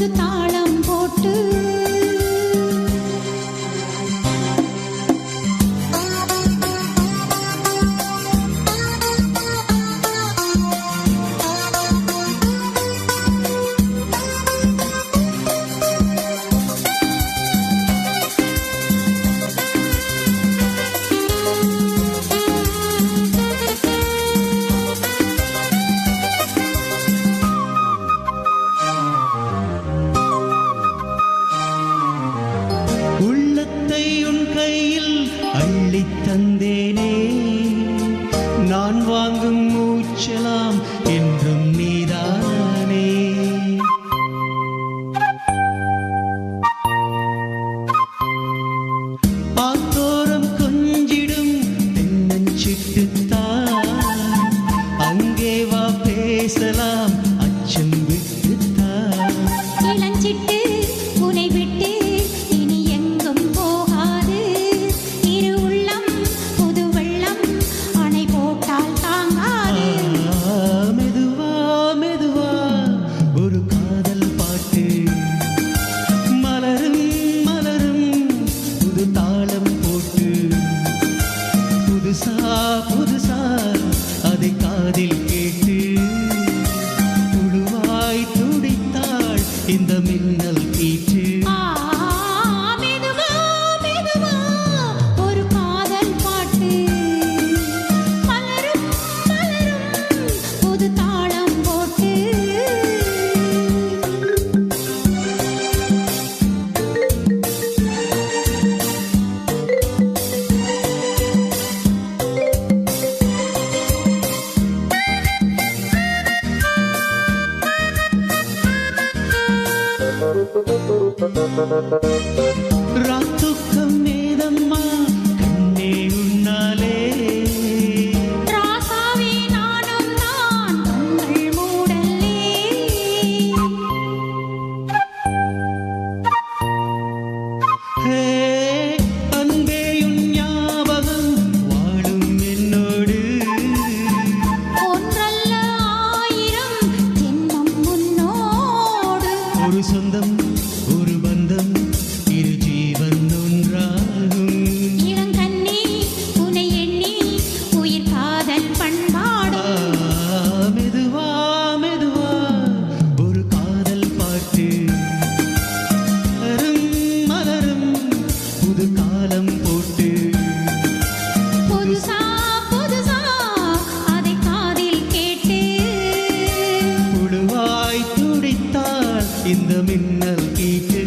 புது தாளம் போட்டு தந்தேனே நான் வாங்கும் மூச்சலாம் என்றும் நீதானே ஆத்தோரம் கொஞ்சிடும் தென்னஞ்சிட்டுத்தான் அங்கே வா பேசலாம் அச்சம் விட்டுத்தான் இளஞ்சிட்டு உனை விட்டு இனி எங்கும் போகாது இரு உள்ளம் புது வெள்ளம் அணை போட்டால் தாங்காது மெதுவா மெதுவா ஒரு காதல் பாட்டு மலரும் மலரும் புது தாளம் போட்டு புதுசா புதுசா அதை காதில் கேட்டு புழுவாய் துடித்தாள் இந்த மின்னல் கீற்று மெதுவா மெதுவா ஒரு காதல் பாட்டு மலரும் மலரும் புது தாளம் போட்டு ராத்துக்கம் மேதம்மா கண்ணே உன்னாலே ராசாவே நானும் தான் கண்கள் மூடலே ஹே அன்பேயுன் ஞாபகம் வாழும் என்னோடு ஒன்றல்ல ஆயிரம் ஜென்மம் முன்னோடு ஒரு சொந்தம் ஒரு பந்தம் இரு ஜீவன் ஒன்றாகும் இளங்கண்ணி உனை எண்ணி உயிர் காதல் பண்பாடும் மெதுவா மெதுவா ஒரு காதல் பாட்டு மலரும் மலரும் புது காலம் போட்டு புதுசா புதுசா அதை காதில் கேட்டு புழுவாய் துடித்தாள் இந்த மின்னல் கீட்டு